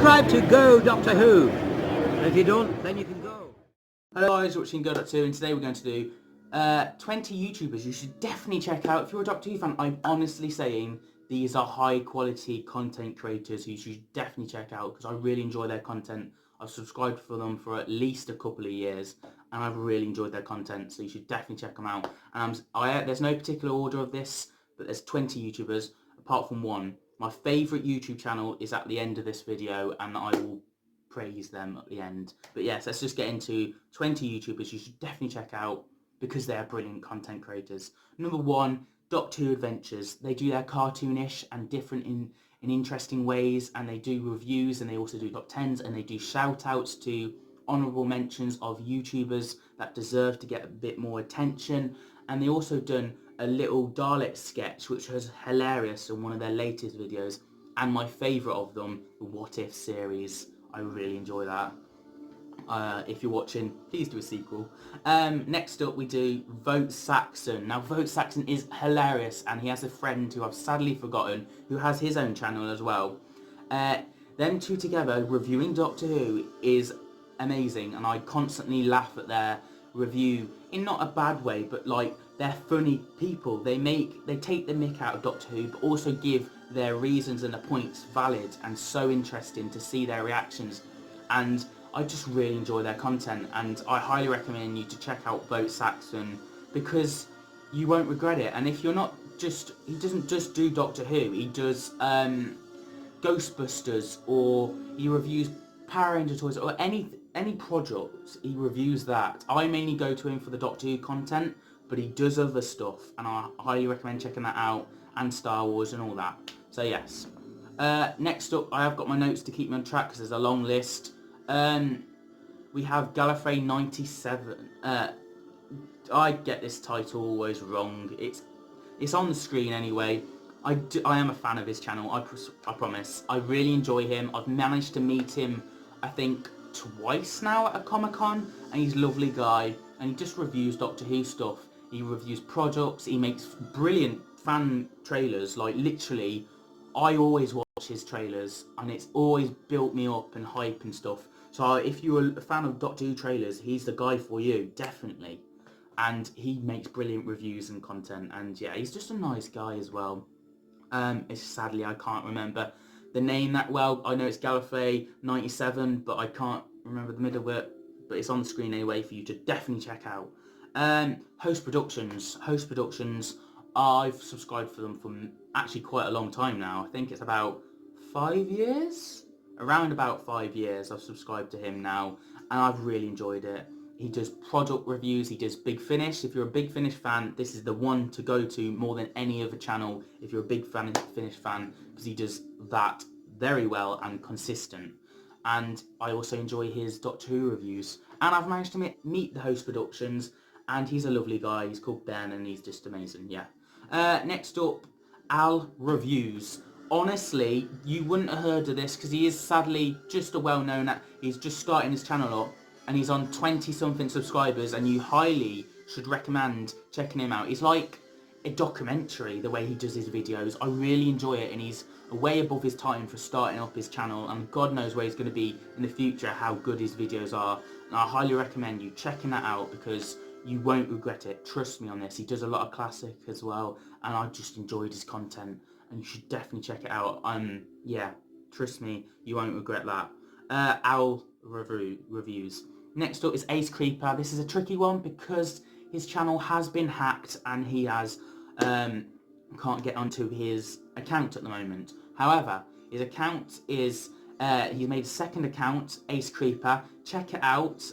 subscribe to Go Doctor Who. If you don't, then you can go. Hello guys, you're watching Go Doctor Who, and today we're going to do 20 YouTubers you should definitely check out. If you're a Doctor Who fan, I'm honestly saying these are high quality content creators who you should definitely check out because I really enjoy their content. I've subscribed for them for at least a couple of years and I've really enjoyed their content, so you should definitely check them out. There's no particular order of this, but there's 20 YouTubers apart from one. My favourite YouTube channel is at the end of this video and I will praise them at the end. But yes, let's just get into 20 YouTubers you should definitely check out because they are brilliant content creators. Number one, Doctor Who Adventures. They do their cartoonish and different in interesting ways, and they do reviews, and they also do top 10s, and they do shout outs to honourable mentions of YouTubers that deserve to get a bit more attention. And they also done a little Dalek sketch which was hilarious in one of their latest videos, and my favourite of them, the What If series. I really enjoy that. If you're watching, please do a sequel. Next up we do Vote Saxon. Now Vote Saxon is hilarious and he has a friend who I've sadly forgotten who has his own channel as well. Them two together reviewing Doctor Who is amazing, and I constantly laugh at their review in not a bad way, but like they're funny people. They take the mick out of Doctor Who but also give their reasons and the points valid and so interesting to see their reactions, and I just really enjoy their content, and I highly recommend you to check out Vote Saxon because you won't regret it. And if you're not he doesn't just do Doctor Who, he does Ghostbusters, or he reviews Power Ranger toys, or any project, he reviews that. I mainly go to him for the Doctor Who content, but he does other stuff, and I highly recommend checking that out, and Star Wars and all that. So yes. Next up, I have got my notes to keep me on track because there's a long list. We have Gallifrey 97. I get this title always wrong. It's on the screen anyway. I am a fan of his channel, I promise. I really enjoy him. I've managed to meet him, I think, twice now at a Comic-Con, and he's a lovely guy, and he just reviews Doctor Who stuff. He reviews products, he makes brilliant fan trailers, like literally, I always watch his trailers, and it's always built me up and hype and stuff. So if you're a fan of Doctor Who trailers, he's the guy for you, definitely. And he makes brilliant reviews and content, and yeah, he's just a nice guy as well. Sadly, I can't remember the name that well. I know it's Gallifrey 97, but I can't remember the middle of it. But it's on the screen anyway for you to definitely check out. Host Productions. I've subscribed for them for actually quite a long time now. I think it's about 5 years? Around about 5 years I've subscribed to him now, and I've really enjoyed it. He does product reviews, he does Big Finish. If you're a Big Finish fan, this is the one to go to more than any other channel if you're a Big Finish fan, because he does that very well and consistent. And I also enjoy his Doctor Who reviews. And I've managed to meet the Host Productions, and he's a lovely guy. He's called Ben, and he's just amazing, yeah. Next up, Al Reviews. Honestly, you wouldn't have heard of this because he is sadly just a well-known, he's just starting his channel up, and he's on 20-something subscribers, and you highly should recommend checking him out. He's like a documentary, the way he does his videos. I really enjoy it, and he's way above his time for starting up his channel, and God knows where he's going to be in the future, how good his videos are. And I highly recommend you checking that out because you won't regret it. Trust me on this. He does a lot of classic as well, and I just enjoyed his content, and you should definitely check it out. Yeah, trust me, you won't regret that. Owl Reviews. Next up is Ace Creeper. This is a tricky one because his channel has been hacked and he has can't get onto his account at the moment. However, his account is he's made a second account, Ace Creeper. Check it out.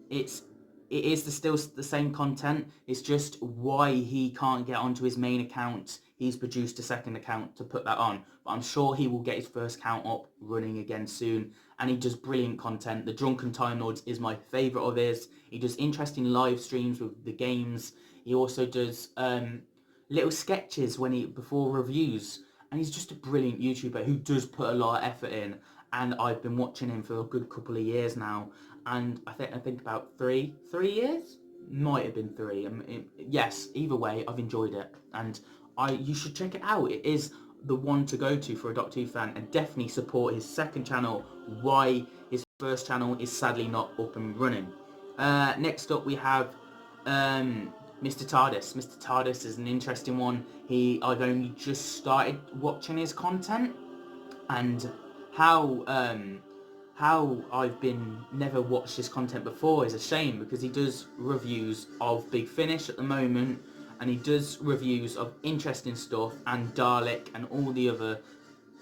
It is still the same content. It's just why he can't get onto his main account. He's produced a second account to put that on. But I'm sure he will get his first account up running again soon. And he does brilliant content. The Drunken Time Lords is my favourite of his. He does interesting live streams with the games. He also does little sketches before reviews. And he's just a brilliant YouTuber who does put a lot of effort in. And I've been watching him for a good couple of years now. And I think about three years? Might have been 3. Yes, either way, I've enjoyed it. And you should check it out. It is the one to go to for a Doctor Who fan, and definitely support his second channel, why his first channel is sadly not up and running. Next up we have Mr. TARDIS. Mr. TARDIS is an interesting one. I've only just started watching his content, and how I've never watched his content before is a shame, because he does reviews of Big Finish at the moment, and he does reviews of interesting stuff and Dalek and all the other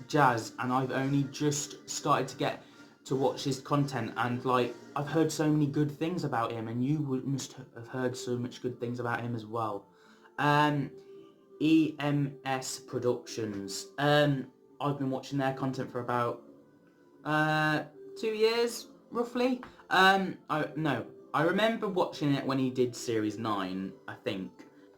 jazz, and I've only just started to get to watch his content, and like, I've heard so many good things about him, and you must have heard so much good things about him as well. EMS Productions. I've been watching their content for about 2 years, roughly. I remember watching it when he did Series 9, I think,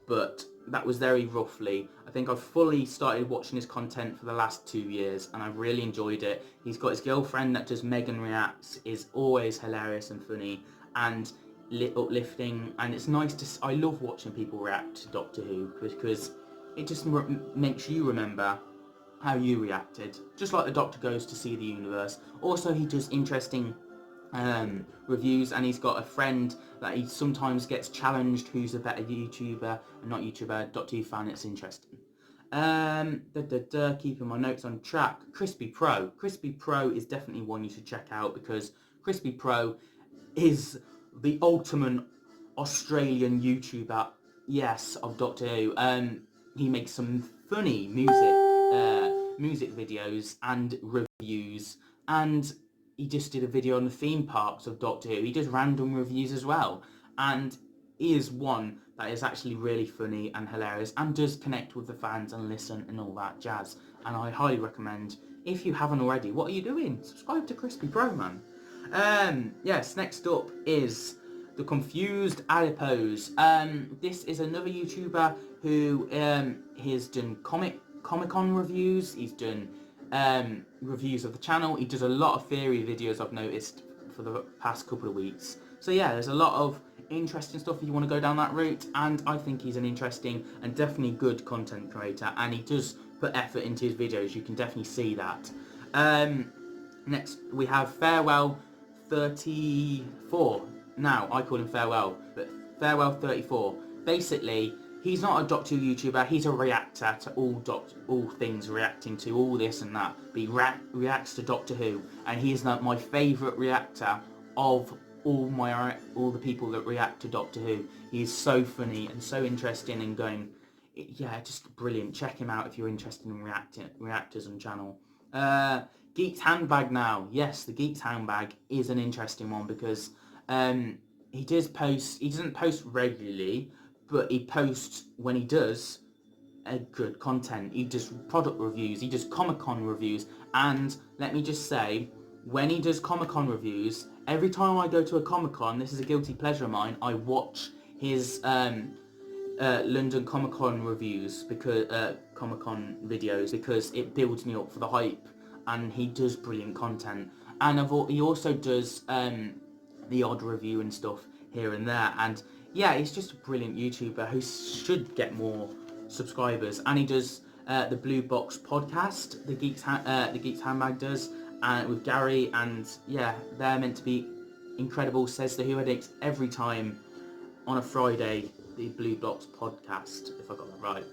but that was very roughly. I think I've fully started watching his content for the last 2 years, and I've really enjoyed it. He's got his girlfriend that does Megan Reacts, is always hilarious and funny, and uplifting, and it's nice to... I love watching people react to Doctor Who, because it just makes you remember how you reacted, just like the Doctor goes to see the universe. Also, he does interesting reviews, and he's got a friend that he sometimes gets challenged who's a better YouTuber, and not YouTuber, Doctor Who fan. It's interesting. Keeping my notes on track. Crispy Pro. Crispy Pro is definitely one you should check out, because Crispy Pro is the ultimate Australian YouTuber, yes, of Doctor Who. He makes some funny music videos and reviews, and he just did a video on the theme parks of Doctor Who. He does random reviews as well, and he is one that is actually really funny and hilarious, and does connect with the fans and listen and all that jazz. And I highly recommend, if you haven't already, what are you doing? Subscribe to Crispy Pro, man. Yes, next up is The Confused Adipose. This is another YouTuber who has done Comic-Con reviews. He's done reviews of the channel. He does a lot of theory videos, I've noticed, for the past couple of weeks. So yeah, there's a lot of interesting stuff if you want to go down that route, and I think he's an interesting and definitely good content creator, and he does put effort into his videos. You can definitely see that. Next we have Farewell 34. Now, I call him Farewell, but Farewell 34. Basically, he's not a Doctor Who YouTuber, he's a reactor to all things reacting to all this and that. But he reacts to Doctor Who, and he is my favourite reactor of all the people that react to Doctor Who. He is so funny and so interesting, and yeah, just brilliant. Check him out if you're interested in reactors on channel. Geeks Handbag now. Yes, the Geeks Handbag is an interesting one, because he doesn't post regularly, but he posts, when he does, a good content. He does product reviews, he does Comic-Con reviews, and let me just say, when he does Comic-Con reviews, every time I go to a Comic-Con, this is a guilty pleasure of mine, I watch his London Comic-Con reviews, because Comic-Con videos, because it builds me up for the hype, and he does brilliant content. And he also does the odd review and stuff here and there, and yeah, he's just a brilliant YouTuber who should get more subscribers. And he does the Blue Box podcast, the Geeks Handbag does, with Gary, and yeah, they're meant to be incredible. Says the Who Headaches every time on a Friday, the Blue Box podcast, if I got that right.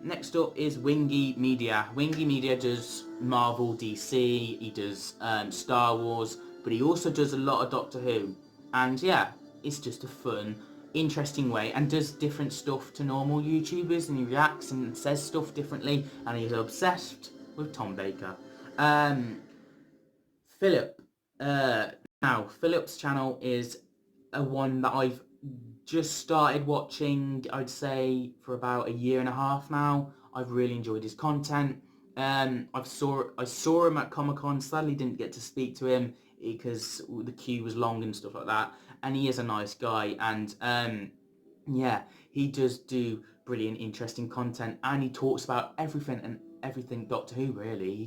Next up is Wingy Media. Wingy Media does Marvel, DC, he does Star Wars, but he also does a lot of Doctor Who. And yeah, it's just a fun, interesting way, and does different stuff to normal YouTubers, and he reacts and says stuff differently, and he's obsessed with Tom Baker. Philip. Now, Philip's channel is a one that I've just started watching, I'd say, for about 1.5 years now. I've really enjoyed his content. I saw him at Comic-Con. Sadly didn't get to speak to him because the queue was long and stuff like that, and he is a nice guy, and yeah, he does do brilliant, interesting content, and he talks about everything Doctor Who, really. He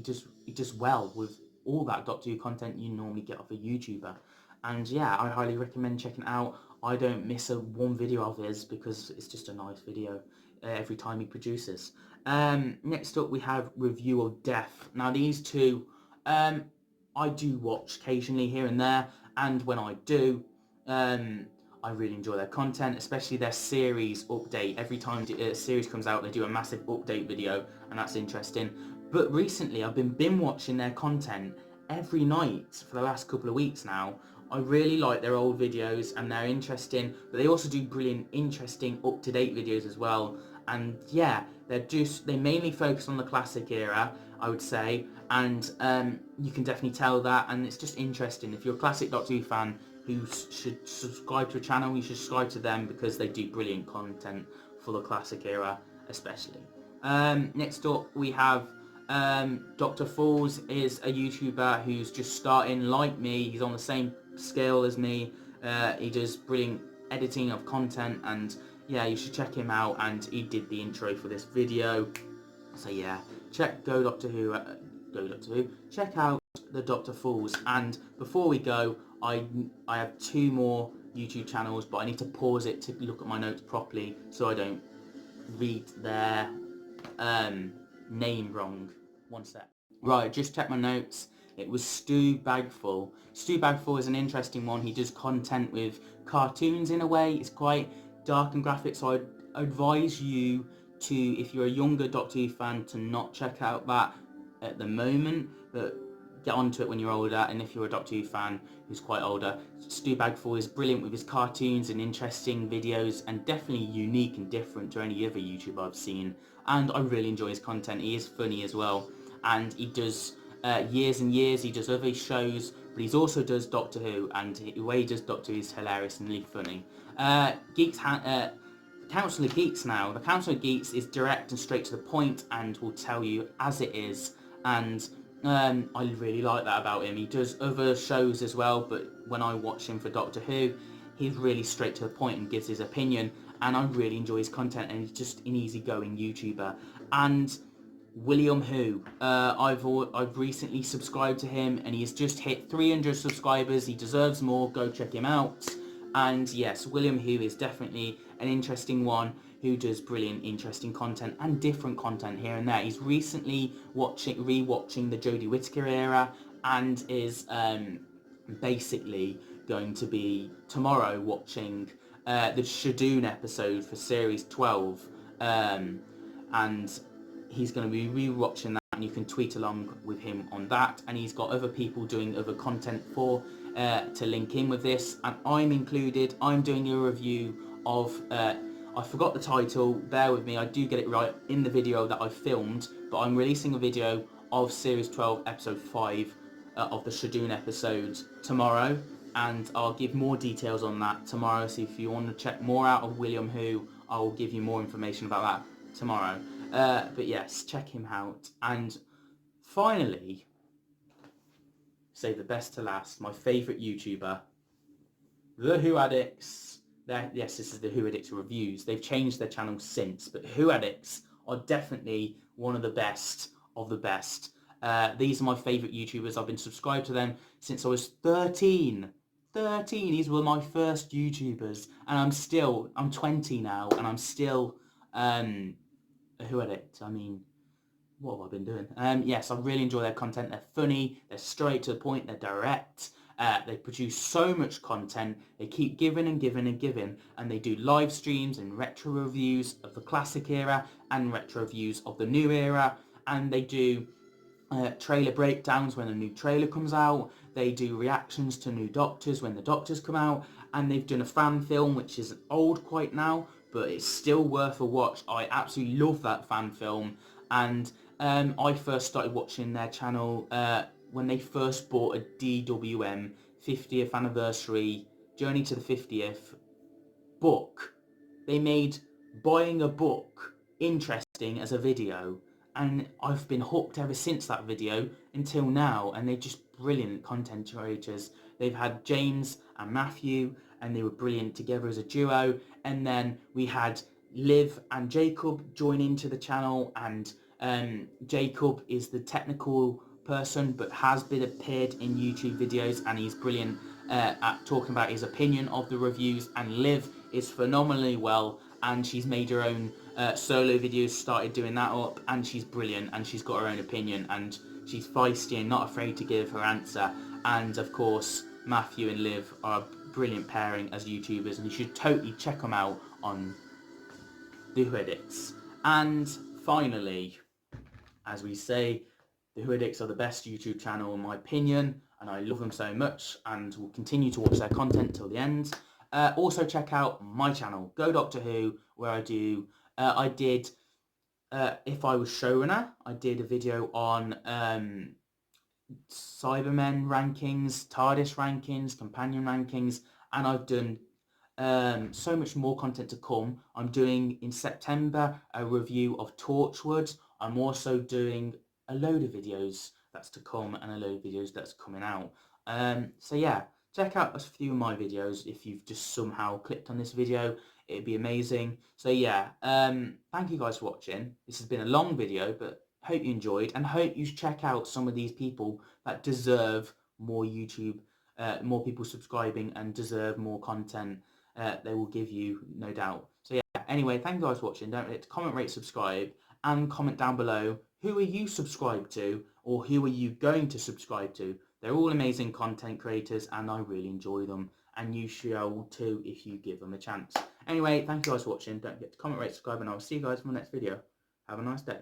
does well with all that Doctor Who content you normally get off a YouTuber. And yeah, I highly recommend checking it out. I don't miss one video of his, because it's just a nice video. every time he produces. Next up we have Review of Death. Now these two I do watch occasionally here and there, and when I do, I really enjoy their content, especially their series update. Every time a series comes out, they do a massive update video, and that's interesting. But recently, I've been binge watching their content every night for the last couple of weeks now. I really like their old videos, and they're interesting, but they also do brilliant, interesting, up-to-date videos as well. And yeah, they mainly focus on the classic era, I would say, and you can definitely tell that, and it's just interesting. If you're a classic Doctor Who fan who should subscribe to a channel, you should subscribe to them because they do brilliant content for the classic era especially. Next up we have Dr. Falls is a YouTuber who's just starting like me. He's on the same scale as me. He does brilliant editing of content, and yeah, you should check him out, and he did the intro for this video. So yeah, go Doctor Who, check out the Dr. Falls. And before we go, I have 2 more YouTube channels, but I need to pause it to look at my notes properly so I don't read their name wrong. One sec. Right, just check my notes. It was Stu Bagfull. Stu Bagfull is an interesting one. He does content with cartoons in a way. It's quite dark and graphic, so I'd advise you to, if you're a younger Doctor Who fan, to not check out that at the moment, but get onto it when you're older. And if you're a Doctor Who fan who's quite older, Stu Bagfull is brilliant with his cartoons and interesting videos, and definitely unique and different to any other YouTuber I've seen, and I really enjoy his content. He is funny as well, and he does years and years, he does other shows, but he also does Doctor Who, and the way he does Doctor Who is hilarious and really funny. Council of Geeks now. The Council of Geeks is direct and straight to the point and will tell you as it is, and I really like that about him. He does other shows as well, but when I watch him for Doctor Who, he's really straight to the point and gives his opinion, and I really enjoy his content, and he's just an easygoing YouTuber. And William Who, I've recently subscribed to him, and he has just hit 300 subscribers. He deserves more. Go check him out. And yes, William Who is definitely an interesting one who does brilliant, interesting content and different content here and there. He's recently rewatching the Jodie Whittaker era, and is basically going to be tomorrow watching the Shadoon episode for series 12, and he's going to be rewatching that, and you can tweet along with him on that. And he's got other people doing other content to link in with this, and I'm included. I'm doing a review of I forgot the title, bear with me, I do get it right in the video that I filmed, but I'm releasing a video of series 12 episode 5 of the Shadoon episodes tomorrow, and I'll give more details on that tomorrow. So if you want to check more out of William Who, I will give you more information about that tomorrow. But yes, check him out. And finally, save the best to last, my favourite YouTuber, The Who Addicts. Yes, this is the Who Addicts reviews. They've changed their channel since, but Who Addicts are definitely one of the best of the best. These are my favourite YouTubers. I've been subscribed to them since I was 13. 13, these were my first YouTubers, and I'm 20 now, and I'm still a Who Addict. I mean, what have I been doing? Yes, I really enjoy their content. They're funny, they're straight to the point, they're direct. They produce so much content. They keep giving and giving and giving, and they do live streams and retro reviews of the classic era and retro reviews of the new era, and they do trailer breakdowns when a new trailer comes out. They do reactions to new Doctors when the Doctors come out, and they've done a fan film which is old quite now, but it's still worth a watch. I absolutely love that fan film, and I first started watching their channel when they first bought a DWM 50th anniversary Journey to the 50th book. They made buying a book interesting as a video, and I've been hooked ever since that video until now, and they're just brilliant content creators. They've had James and Matthew, and they were brilliant together as a duo, and then we had Liv and Jacob join into the channel, and Jacob is the technical person but has been appeared in YouTube videos, and he's brilliant at talking about his opinion of the reviews, and Liv is phenomenally well, and she's made her own solo videos, started doing that up, and she's brilliant, and she's got her own opinion, and she's feisty and not afraid to give her answer. And of course, Matthew and Liv are a brilliant pairing as YouTubers, and you should totally check them out on the Who Edits. And finally, as we say, the Who Edits are the best YouTube channel in my opinion, and I love them so much, and will continue to watch their content till the end. Also check out my channel, Go Doctor Who, where I did, if I was showrunner, I did a video on Cybermen rankings, TARDIS rankings, companion rankings, and I've done so much more content to come. I'm doing in September a review of Torchwood. I'm also doing a load of videos that's to come and a load of videos that's coming out. So yeah, check out a few of my videos if you've just somehow clicked on this video. It'd be amazing. So yeah, thank you guys for watching. This has been a long video, but hope you enjoyed, and hope you check out some of these people that deserve more YouTube, more people subscribing, and deserve more content. They will give you, no doubt. So yeah, anyway, thank you guys for watching. Don't forget to comment, rate, subscribe, and comment down below who are you subscribed to, or who are you going to subscribe to. They're all amazing content creators, and I really enjoy them, and you shall too if you give them a chance. Anyway, thank you guys for watching. Don't forget to comment, rate, subscribe, and I'll see you guys in the next video. Have a nice day.